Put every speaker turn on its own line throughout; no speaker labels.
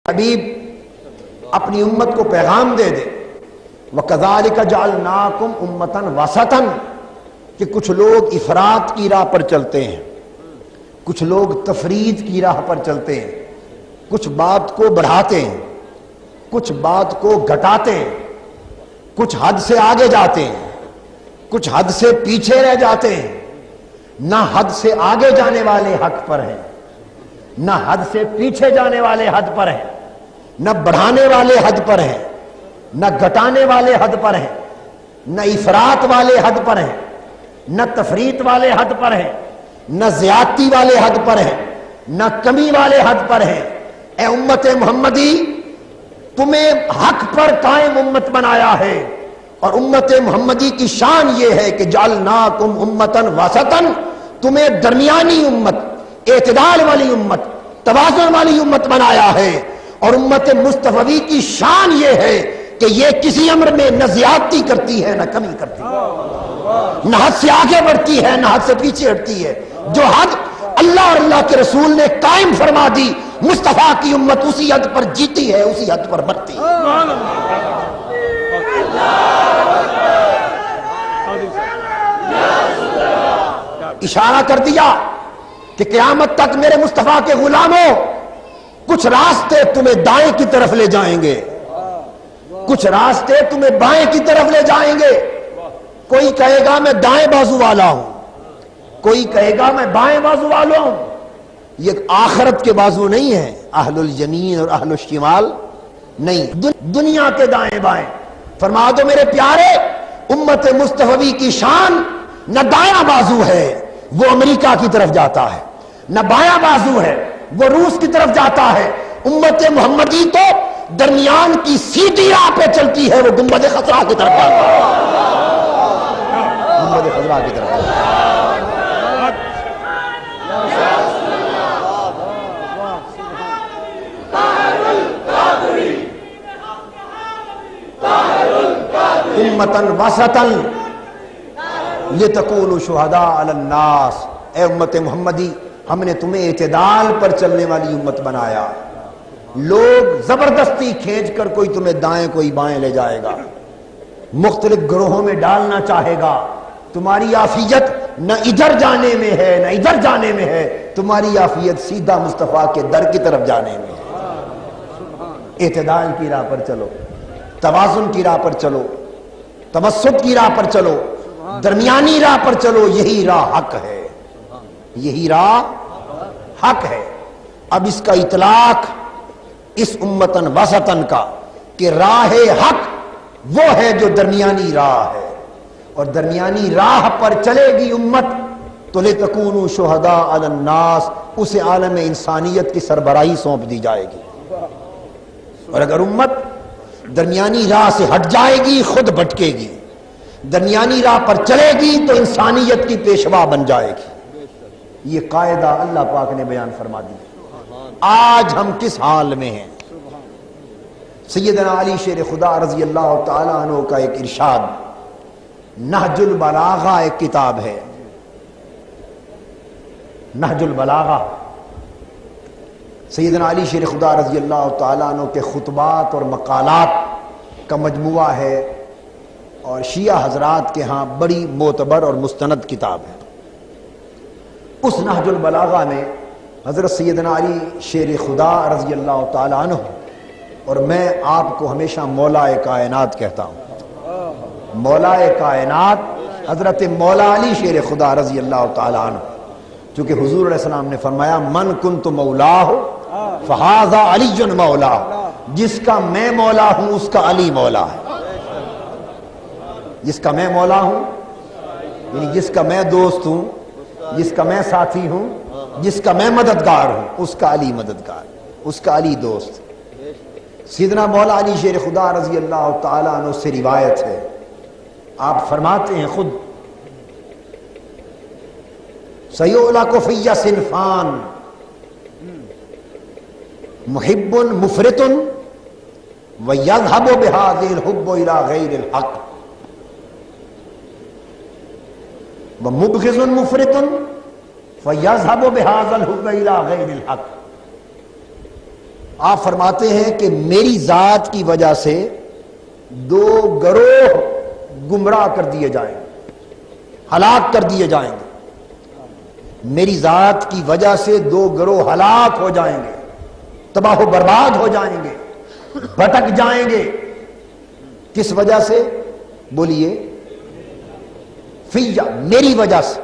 حبیب اپنی امت کو پیغام دے دے وَكَذَلِكَ جَعَلْنَاكُمْ أُمَّةً وَسَطًا کہ کچھ لوگ افراط کی راہ پر چلتے ہیں، کچھ لوگ تفرید کی راہ پر چلتے ہیں، کچھ بات کو بڑھاتے ہیں، کچھ بات کو گھٹاتے ہیں، کچھ حد سے آگے جاتے ہیں، کچھ حد سے پیچھے رہ جاتے ہیں۔ نہ حد سے آگے جانے والے حق پر ہیں، نہ حد سے پیچھے جانے والے حد پر ہیں، نہ بڑھانے والے حد پر ہیں، نہ گھٹانے والے حد پر ہیں، نہ افراط والے حد پر ہیں، نہ تفریط والے حد پر ہیں، نہ زیادتی والے حد پر ہیں، نہ کمی والے حد پر ہیں۔ اے امت محمدی، تمہیں حق پر قائم امت بنایا ہے، اور امت محمدی کی شان یہ ہے کہ جعلناکم امتاً وسطاً، تمہیں درمیانی امت، اعتدال والی امت، توازن والی امت بنایا ہے۔ اور امت مصطفی کی شان یہ ہے کہ یہ کسی امر میں نہ زیادتی کرتی ہے نہ کمی کرتی ہے، نہ حد سے آگے بڑھتی ہے نہ حد سے پیچھے ہٹتی ہے۔ جو حد اللہ اور اللہ کے رسول نے قائم فرما دی، مصطفیٰ کی امت اسی حد پر جیتی ہے، اسی حد پر بڑھتی ہے۔ اشارہ کر دیا کہ قیامت تک میرے مصطفیٰ کے غلاموں، کچھ راستے تمہیں دائیں کی طرف لے جائیں گے، کچھ راستے تمہیں بائیں کی طرف لے جائیں گے۔ کوئی کہے گا میں دائیں بازو والا ہوں، کوئی کہے گا میں بائیں بازو والا ہوں۔ یہ آخرت کے بازو نہیں ہے، اہل الیمین اور اہل الشمال نہیں، دنیا کے دائیں بائیں۔ فرما دو میرے پیارے، امت مصطفی کی شان نہ دایاں بازو ہے، وہ امریکہ کی طرف جاتا ہے، نہ بایاں بازو ہے، وہ روس کی طرف جاتا ہے۔ امت محمدی تو درمیان کی سیدھی راہ پہ چلتی ہے، وہ گنبد خضرا کی طرف جاتا ہے، گنبد خضرا کی طرف جاتا ہے۔ امتاً وسطاً لِتَكُونُوا شُهَدَاءَ عَلَى النَّاسِ، اے امت محمدی، ہم نے تمہیں اعتدال پر چلنے والی امت بنایا۔ لوگ زبردستی کھینچ کر کوئی تمہیں دائیں کوئی بائیں لے جائے گا، مختلف گروہوں میں ڈالنا چاہے گا۔ تمہاری عافیت نہ ادھر جانے میں ہے نہ ادھر جانے میں ہے، تمہاری عافیت سیدھا مصطفیٰ کے در کی طرف جانے میں ہے۔ اعتدال کی راہ پر چلو، توازن کی راہ پر چلو، توسط کی راہ پر چلو، درمیانی راہ پر چلو، یہی راہ حق ہے، یہی راہ حق ہے۔ اب اس کا اطلاق اس امتن وسطن کا کہ راہ حق وہ ہے جو درمیانی راہ ہے، اور درمیانی راہ پر چلے گی امت تو لِتَكُونُوا شُهَدَاءَ عَلَى النَّاسِ، اسے عالم انسانیت کی سربراہی سونپ دی جائے گی۔ اور اگر امت درمیانی راہ سے ہٹ جائے گی خود بھٹکے گی، درمیانی راہ پر چلے گی تو انسانیت کی پیشوا بن جائے گی۔ یہ قاعدہ اللہ پاک نے بیان فرما دیا۔ آج ہم کس حال میں ہیں؟ سیدنا علی شیر خدا رضی اللہ تعالیٰ عنہ کا ایک ارشاد، نہج البلاغہ ایک کتاب ہے، نہج البلاغہ سیدنا علی شیر خدا رضی اللہ تعالیٰ عنہ کے خطبات اور مقالات کا مجموعہ ہے، اور شیعہ حضرات کے ہاں بڑی معتبر اور مستند کتاب ہے۔ اس نہج البلاغہ میں حضرت سیدنا علی شیر خدا رضی اللہ تعالیٰ عنہ، اور میں آپ کو ہمیشہ مولا کائنات کہتا ہوں، مولا کائنات حضرت مولا علی شیر خدا رضی اللہ تعالیٰ عنہ، چونکہ حضور علیہ السلام نے فرمایا من کنت مولاہ فہذا علی مولا، جس کا میں مولا ہوں اس کا علی مولا ہے۔ جس کا میں مولا ہوں یعنی جس کا میں دوست ہوں، جس کا میں ساتھی ہوں، جس کا میں مددگار ہوں، اس کا علی مددگار، اس کا علی دوست۔ سیدنا مولا علی شیر خدا رضی اللہ تعالیٰ عنہ سے روایت ہے، آپ فرماتے ہیں خود، سَيُعْلَقُ فِيَّ صِنْفَانِ مُحِبٌّ مُفْرِطٌ وَيَذْهَبُ بِهَذِهِ الْحُبُّ إِلَى غَيْرِ الْحَقِّ وَمُبْغِضٌ مُفْرِطٌ فَيَذْهَبُ بِهَذَا الْحُبِّ إِلَى غَيْرِ الْحَقِّ۔ آپ فرماتے ہیں کہ میری ذات کی وجہ سے دو گروہ گمراہ کر دیے جائیں گے، ہلاک کر دیے جائیں گے۔ میری ذات کی وجہ سے دو گروہ ہلاک ہو جائیں گے، تباہ و برباد ہو جائیں گے، بھٹک جائیں گے۔ کس وجہ سے؟ بولیے، فیّا، میری وجہ سے،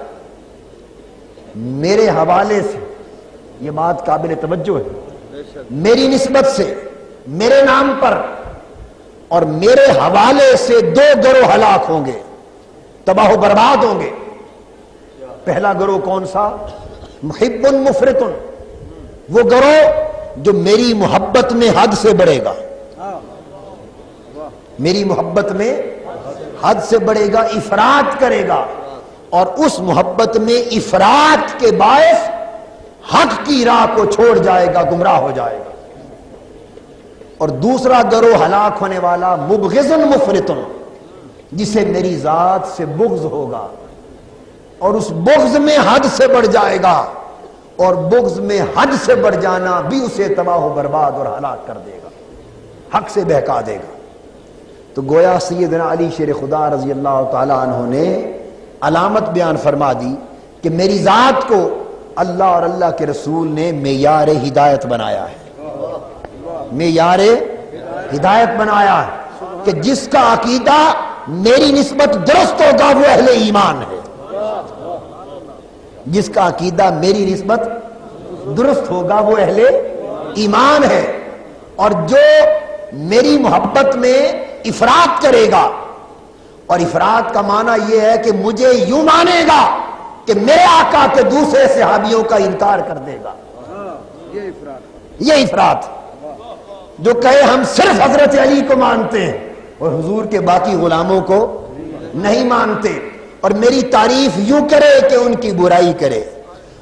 میرے حوالے سے۔ یہ بات قابل توجہ ہے۔ میری نسبت سے، میرے نام پر اور میرے حوالے سے دو گروہ ہلاک ہوں گے، تباہ و برباد ہوں گے۔ پہلا گروہ کون سا؟ محب مفرط، وہ گروہ جو میری محبت میں حد سے بڑھے گا، میری محبت میں حد سے بڑھے گا، افراط کرے گا، اور اس محبت میں افراط کے باعث حق کی راہ کو چھوڑ جائے گا، گمراہ ہو جائے گا۔ اور دوسرا گروہ ہلاک ہونے والا مبغض مفرط، جسے میری ذات سے بغض ہوگا اور اس بغض میں حد سے بڑھ جائے گا، اور بغض میں حد سے بڑھ جانا بھی اسے تباہ و برباد اور ہلاک کر دے گا، حق سے بہکا دے گا۔ تو گویا سیدنا علی شیر خدا رضی اللہ تعالی عنہ نے علامت بیان فرما دی کہ میری ذات کو اللہ اور اللہ کے رسول نے معیار ہدایت بنایا ہے، معیار ہدایت بنایا ہے کہ جس کا عقیدہ میری نسبت درست ہوگا وہ اہل ایمان ہے، جس کا عقیدہ میری نسبت درست ہوگا وہ اہل ایمان ہے۔ اور جو میری محبت میں افراط کرے گا، اور افراط کا معنی یہ ہے کہ مجھے یوں مانے گا کہ میرے آقا کے دوسرے صحابیوں کا انکار کر دے گا، یہ افراط، جو کہے ہم صرف حضرت علی کو مانتے ہیں اور حضور کے باقی غلاموں کو نہیں مانتے، اور میری تعریف یوں کرے کہ ان کی برائی کرے،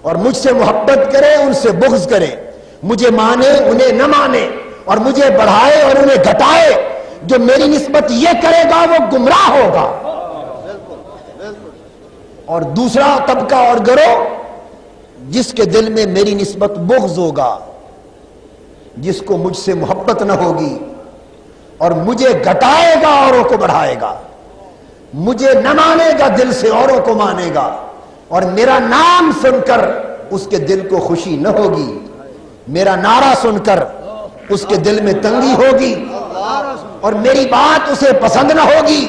اور مجھ سے محبت کرے ان سے بغض کرے، مجھے مانے انہیں نہ مانے، اور مجھے بڑھائے اور انہیں گھٹائے۔ جو میری نسبت یہ کرے گا وہ گمراہ ہوگا۔ اور دوسرا طبقہ اور گروہ جس کے دل میں میری نسبت بغض ہوگا، جس کو مجھ سے محبت نہ ہوگی اور مجھے گھٹائے گا اوروں کو بڑھائے گا، مجھے نہ مانے گا دل سے اوروں کو مانے گا، اور میرا نام سن کر اس کے دل کو خوشی نہ ہوگی، میرا نعرہ سن کر اس کے دل میں تنگی ہوگی، اور میری بات اسے پسند نہ ہوگی،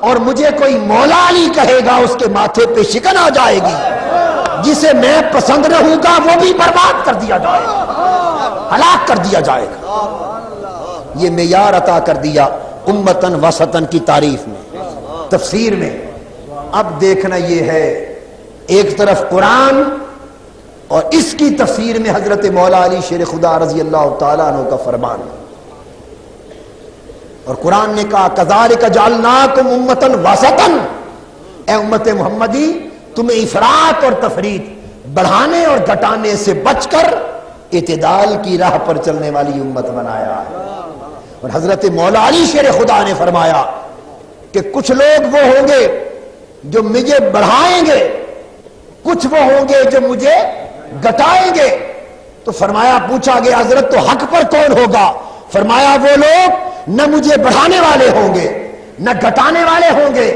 اور مجھے کوئی مولا علی کہے گا اس کے ماتھے پہ شکن آ جائے گی، جسے میں پسند نہ ہوں گا وہ بھی برباد کر دیا جائے گا، ہلاک کر دیا جائے گا۔ یہ معیار عطا کر دیا امتن وسطن کی تعریف میں، تفسیر میں۔ اب دیکھنا یہ ہے، ایک طرف قرآن اور اس کی تفسیر میں حضرت مولا علی شیر خدا رضی اللہ تعالیٰ عنہ کا فرمان، اور قرآن نے کہا کذالک جعلناکم امۃ وسطا، اے امت محمدی تمہیں افراط اور تفریط، بڑھانے اور گھٹانے سے بچ کر اعتدال کی راہ پر چلنے والی امت بنایا ہے۔ اور حضرت مولا علی شیر خدا نے فرمایا کہ کچھ لوگ وہ ہوں گے جو مجھے بڑھائیں گے، کچھ وہ ہوں گے جو مجھے گھٹائیں گے۔ تو فرمایا، پوچھا گیا حضرت تو حق پر کون ہوگا؟ فرمایا وہ لوگ نہ مجھے بڑھانے والے ہوں گے نہ گھٹانے والے ہوں گے،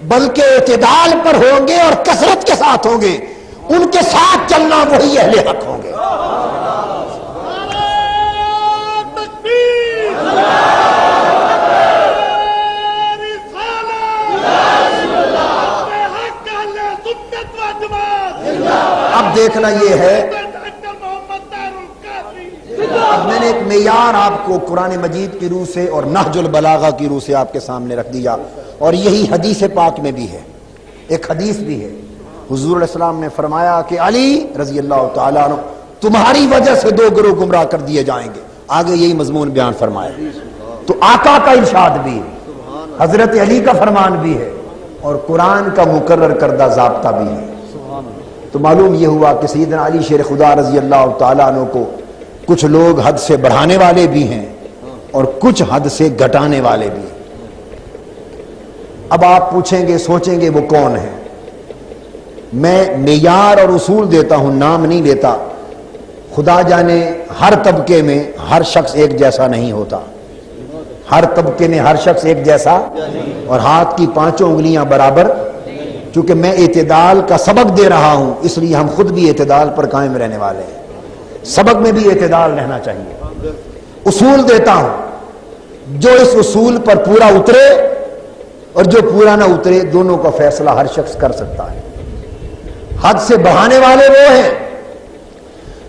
بلکہ اعتدال پر ہوں گے اور کثرت کے ساتھ ہوں گے، ان کے ساتھ چلنا وہی اہل حق ہوں گے۔ اب دیکھنا یہ ہے، اب میں نے ایک معیار آپ کو قرآن مجید کی روح سے اور نہج البلاغہ کی روح سے آپ کے سامنے رکھ دیا، اور یہی حدیث پاک میں بھی ہے، ایک حدیث بھی ہے۔ حضور علیہ السلام نے فرمایا کہ علی رضی اللہ تعالیٰ عنہ تمہاری وجہ سے دو گروہ گمراہ کر دیے جائیں گے، آگے یہی مضمون بیان فرمایا۔ تو آقا کا ارشاد بھی ہے، حضرت علی کا فرمان بھی ہے، اور قرآن کا مقرر کردہ ضابطہ بھی ہے۔ تو معلوم یہ ہوا کہ سیدنا علی شیر خدا رضی اللہ تعالیٰ عنہ کو کچھ لوگ حد سے بڑھانے والے بھی ہیں اور کچھ حد سے گھٹانے والے بھی ہیں۔ اب آپ پوچھیں گے، سوچیں گے وہ کون ہے؟ میں معیار اور اصول دیتا ہوں، نام نہیں لیتا، خدا جانے ہر طبقے میں ہر شخص ایک جیسا نہیں ہوتا، ہر طبقے میں ہر شخص ایک جیسا، اور ہاتھ کی پانچوں انگلیاں برابر۔ چونکہ میں اعتدال کا سبق دے رہا ہوں اس لیے ہم خود بھی اعتدال پر قائم رہنے والے ہیں، سبق میں بھی اعتدال رہنا چاہیے۔ اصول دیتا ہوں، جو اس اصول پر پورا اترے اور جو پورا نہ اترے دونوں کا فیصلہ ہر شخص کر سکتا ہے۔ حد سے بڑھانے والے وہ ہیں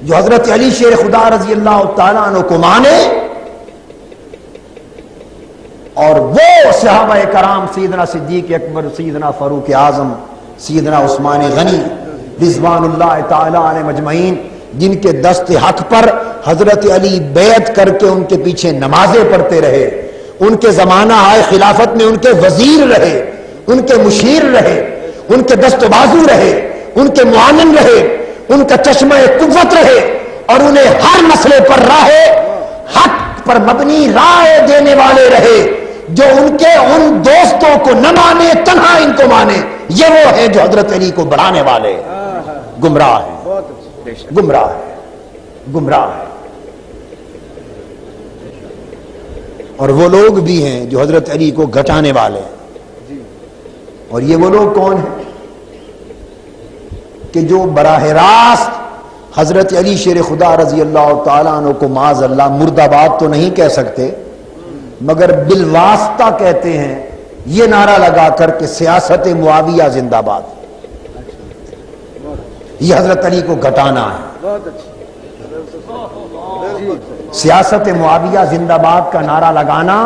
جو حضرت علی شیر خدا رضی اللہ تعالیٰ عنہ کو مانے، اور وہ صحابہ کرام سیدنا صدیق اکبر، سیدنا فاروق اعظم، سیدنا عثمان غنی رضوان اللہ تعالی علیہ مجمعین، جن کے دست حق پر حضرت علی بیعت کر کے ان کے پیچھے نمازیں پڑھتے رہے، ان کے زمانہ آئے خلافت میں ان کے وزیر رہے، ان کے مشیر رہے، ان کے دست و بازو رہے، ان کے معاون رہے، ان کا چشمہ قوت رہے، اور انہیں ہر مسئلے پر راہ حق پر مبنی رائے دینے والے رہے، جو ان کے ان دوستوں کو نہ مانے تنہا ان کو مانے۔ یہ وہ ہے جو حضرت علی کو بڑھانے والے گمراہ ہیں، گمراہ ہے، گمراہ ہے۔ اور وہ لوگ بھی ہیں جو حضرت علی کو گھٹانے والے ہیں، اور یہ وہ لوگ کون ہیں کہ جو براہ راست حضرت علی شیر خدا رضی اللہ تعالیٰ عنہ کو معاذ اللہ مرد آباد تو نہیں کہہ سکتے، مگر بالواسطہ کہتے ہیں یہ نعرہ لگا کر کہ سیاست معاویہ زندہ باد۔ یہ حضرت علی کو گھٹانا ہے، سیاست معاویہ زندہ باد کا نعرہ لگانا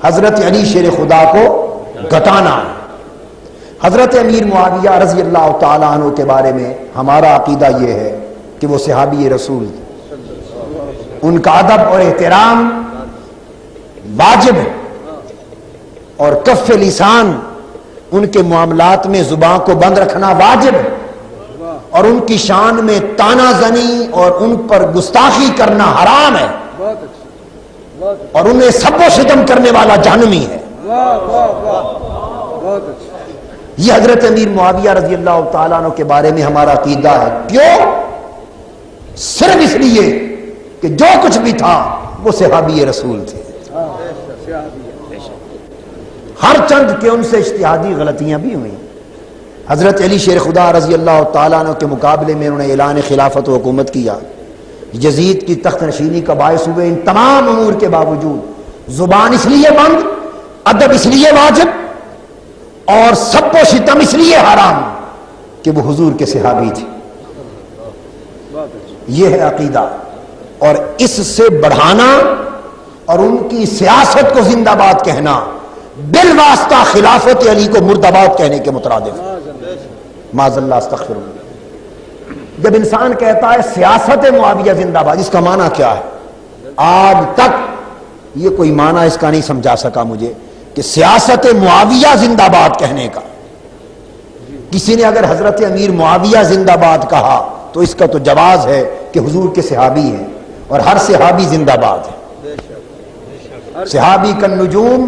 حضرت علی شیر خدا کو گھٹانا ہے۔ حضرت امیر معاویہ رضی اللہ تعالیٰ عنہ کے بارے میں ہمارا عقیدہ یہ ہے کہ وہ صحابی رسول تھے، ان کا ادب اور احترام واجب ہے، اور کف لسان ان کے معاملات میں زبان کو بند رکھنا واجب ہے، اور ان کی شان میں تانا زنی اور ان پر گستاخی کرنا حرام ہے، اور انہیں سب و شتم کرنے والا جہنمی ہے۔ یہ حضرت امیر معاویہ رضی اللہ تعالیٰ عنہ کے بارے میں ہمارا عقیدہ ہے۔ کیوں؟ صرف اس لیے کہ جو کچھ بھی تھا وہ صحابی رسول تھے، ہر چند کے ان سے اجتہادی غلطیاں بھی ہوئیں۔ حضرت علی شیر خدا رضی اللہ تعالیٰ عنہ کے مقابلے میں انہوں نے اعلان خلافت و حکومت کیا، یزید کی تخت نشینی کا باعث ہوئے، ان تمام امور کے باوجود زبان اس لیے بند، ادب اس لیے واجب، اور سب و شتم اس لیے حرام کہ وہ حضور کے صحابی تھے۔ یہ ہے عقیدہ، اور اس سے بڑھانا اور ان کی سیاست کو زندہ باد کہنا بالواسطہ خلافت علی کو مرد آباد کہنے کے مترادف ہے۔ معاذ اللہ، استغفر اللہ۔ جب انسان کہتا ہے سیاست معاویہ زندہ باد، اس کا معنی کیا ہے؟ آج تک یہ کوئی معنی اس کا نہیں سمجھا سکا مجھے کہ سیاست معاویہ زندہ باد کہنے کا۔ کسی نے اگر حضرت امیر معاویہ زندہ باد کہا تو اس کا تو جواز ہے کہ حضور کے صحابی ہیں، اور ہر صحابی زندہ باد ہے۔ صحابی کا نجوم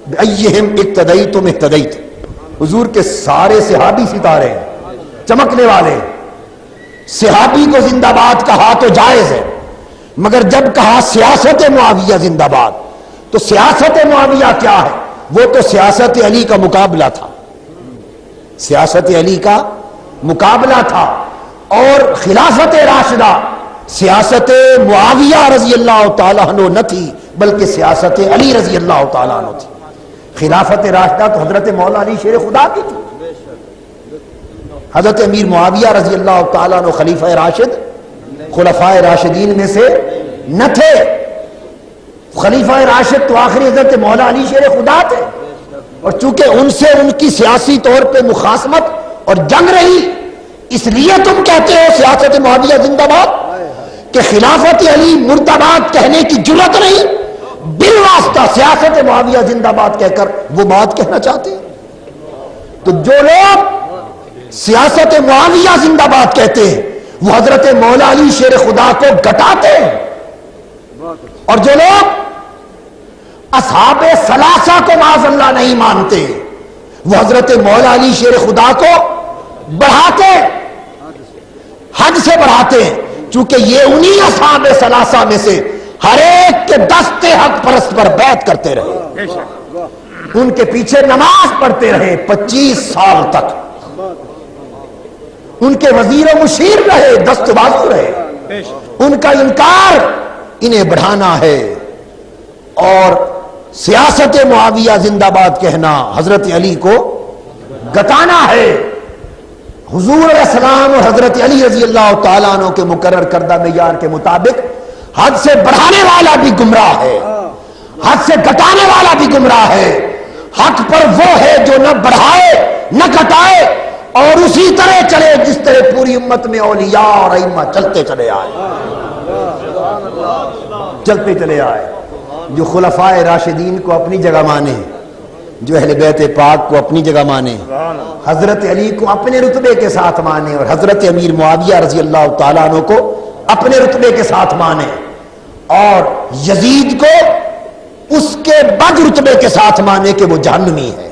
بأیہم اقتدیتم اہتدیت، حضور کے سارے صحابی ستارے ہیں، چمکنے والے ہیں۔ صحابی کو زندہ باد کہا تو جائز ہے، مگر جب کہا سیاست معاویہ زندہ باد تو سیاست معاویہ کیا ہے؟ وہ تو سیاست علی کا مقابلہ تھا، سیاست علی کا مقابلہ تھا، اور خلافت راشدہ سیاست معاویہ رضی اللہ تعالیٰ عنہ نہ تھی بلکہ سیاست علی رضی اللہ تعالیٰ عنہ تھی۔ خلافت راشدہ تو حضرت مولا علی شیر خدا کی تھی، حضرت امیر معاویہ رضی اللہ تعالیٰ عنہ خلیفہ راشد خلفائے راشدین میں سے نہ تھے۔ خلیفہ راشد تو آخری حضرت مولا علی شیر خدا تھے، اور چونکہ ان سے ان کی سیاسی طور پہ مخاصمت اور جنگ رہی، اس لیے تم کہتے ہو سیاست معاویہ زندہ باد، کہ خلافت علی مرد آباد کہنے کی جرات نہیں، بالواسطہ سیاست معاویہ زندہ باد کہہ کر وہ بات کہنا چاہتے ہیں۔ تو جو لوگ سیاست معاویہ زندہ باد کہتے ہیں وہ حضرت مولا علی شیر خدا کو گھٹاتے ہیں، اور جو لوگ اصحاب ثلاثہ کو معاذ اللہ نہیں مانتے وہ حضرت مولا علی شیر خدا کو بڑھاتے، حد سے بڑھاتے ہیں۔ چونکہ یہ انہی اصحاب ثلاثہ میں سے ہر ایک کے دستے حق پرست پر بیعت کرتے رہے، ان کے پیچھے نماز پڑھتے رہے 25 سال تک، ان کے وزیر و مشیر رہے، دست بازو رہے، ان کا انکار انہیں بڑھانا ہے اور سیاست معاویہ زندہ باد کہنا حضرت علی کو گتانا ہے۔ حضور علیہ السلام اور حضرت علی رضی اللہ تعالیٰ عنہ کے مقرر کردہ معیار کے مطابق حد سے بڑھانے والا بھی گمراہ ہے، حد سے گھٹانے والا بھی گمراہ ہے۔ حق پر وہ ہے جو نہ بڑھائے نہ گھٹائے اور اسی طرح چلے جس طرح پوری امت میں اولیاء اور ائمہ چلتے چلے آئے، جو خلفائے راشدین کو اپنی جگہ مانے، جو اہل بیت پاک کو اپنی جگہ مانے، حضرت علی کو اپنے رتبے کے ساتھ مانے اور حضرت امیر معاویہ رضی اللہ تعالیٰ عنہ کو اپنے رتبے کے ساتھ مانے، اور یزید کو اس کے بد رتبے کے ساتھ مانے کہ وہ جہنمی ہے،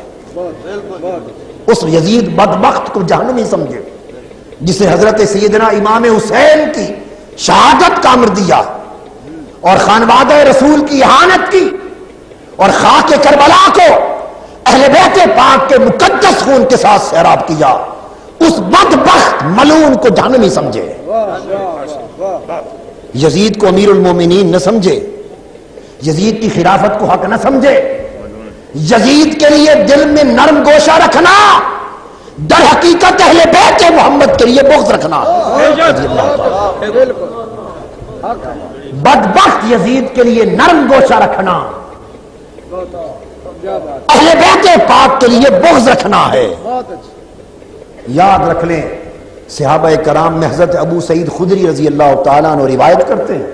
اس یزید بدبخت کو جہنمی سمجھے جسے حضرت سیدنا امام حسین کی شہادت کا امر دیا اور خانوادہ رسول کی اہانت کی اور خاک کربلا کو اہل بیت پاک کے مقدس خون کے ساتھ سیراب کیا، اس بدبخت ملعون کو جہنمی سمجھے، یزید کو امیر المومنین نہ سمجھے، یزید کی خلافت کو حق نہ سمجھے، یزید کے لیے دل میں نرم گوشہ رکھنا در حقیقت اہل بیت محمد کے لیے بغض رکھنا، بدبخت یزید کے لیے نرم گوشہ رکھنا اہل بیت پاک کے لیے بغض رکھنا ہے۔ یاد رکھ لیں، صحابہ کرام میں حضرت ابو سعید خدری رضی اللہ تعالیٰ عنہ روایت کرتے ہیں،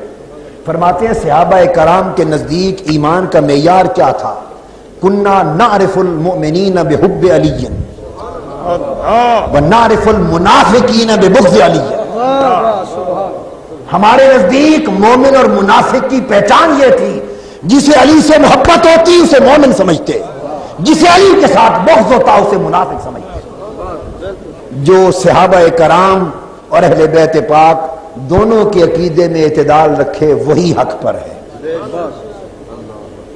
فرماتے ہیں صحابہ کرام کے نزدیک ایمان کا معیار کیا تھا؟ کننا نعرف المؤمنین بحب علی ونعرف المنافقین ببغض علی، ہمارے نزدیک مومن اور منافق کی پہچان یہ تھی، جسے علی سے محبت ہوتی اسے مومن سمجھتے، جسے علی کے ساتھ بغض ہوتا اسے منافق سمجھتے۔ جو صحابہ کرام اور اہل بیت پاک دونوں کے عقیدے میں اعتدال رکھے وہی حق پر ہے۔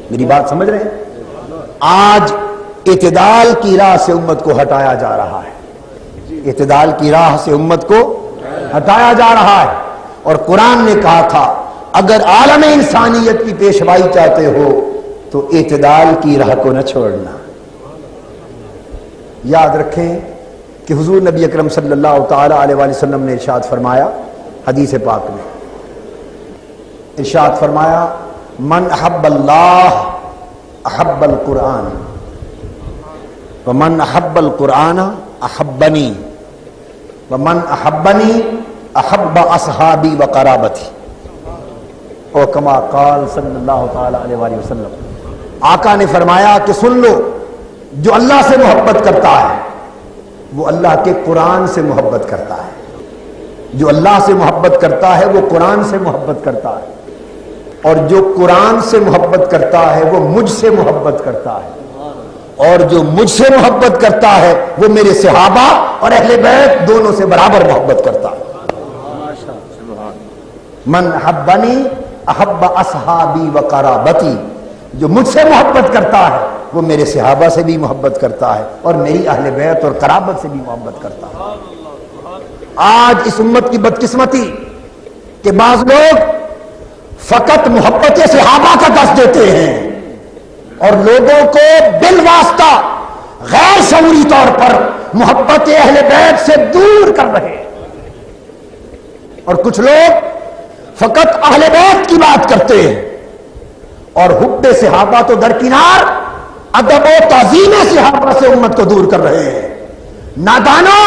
میری بات سمجھ رہے ہیں؟ آج اعتدال کی راہ سے امت کو ہٹایا جا رہا ہے، اعتدال کی راہ سے امت کو ہٹایا جا رہا ہے، اور قرآن نے کہا تھا اگر عالم انسانیت کی پیشوائی چاہتے ہو تو اعتدال کی راہ کو نہ چھوڑنا۔ یاد رکھیں کہ حضور نبی اکرم صلی اللہ تعالی علیہ وآلہ وسلم نے ارشاد فرمایا، حدیث پاک میں ارشاد فرمایا، من احب اللہ احب القرآن ومن احب القرآن احبنی ومن احبنی احب اصحابی وقرابتی، او کما قال صلی اللہ تعالی علیہ وآلہ وسلم۔ آقا نے فرمایا کہ سن لو، جو اللہ سے محبت کرتا ہے وہ اللہ کے قرآن سے محبت کرتا ہے، جو اللہ سے محبت کرتا ہے وہ قرآن سے محبت کرتا ہے، اور جو قرآن سے محبت کرتا ہے وہ مجھ سے محبت کرتا ہے، اور جو مجھ سے محبت کرتا ہے وہ میرے صحابہ اور اہل بیت دونوں سے برابر محبت کرتا ہے۔ من احبنی احب اصحابی وقرابتی، جو مجھ سے محبت کرتا ہے وہ میرے صحابہ سے بھی محبت کرتا ہے اور میری اہل بیت اور قرابت سے بھی محبت کرتا ہے۔ آج اس امت کی بدقسمتی کہ بعض لوگ فقط محبت صحابہ کا دس دیتے ہیں اور لوگوں کو بالواسطہ غیر شعوری طور پر محبت اہل بیت سے دور کر رہے ہیں، اور کچھ لوگ فقط اہل بیت کی بات کرتے ہیں اور حب صحابہ تو درکنار ادب و تعظیم صحابہ سے امت کو دور کر رہے ہیں۔ نادانوں،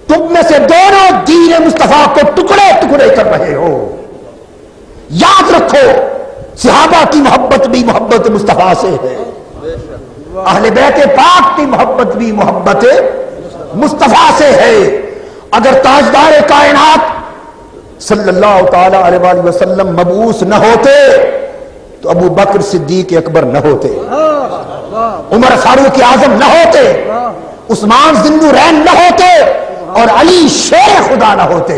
تم میں سے دونوں دین مصطفیٰ کو ٹکڑے ٹکڑے کر رہے ہو۔ یاد رکھو، صحابہ کی محبت بھی محبت مصطفیٰ سے ہے، اہل بیت پاک کی محبت بھی محبت مصطفیٰ سے ہے۔ اگر تاجدار کائنات صلی اللہ تعالی علیہ وآلہ وسلم مبعوث نہ ہوتے تو ابو بکر صدیق اکبر نہ ہوتے، عمر فاروق اعظم نہ ہوتے، عثمان ذی النورین نہ ہوتے، اور علی شیر خدا نہ ہوتے۔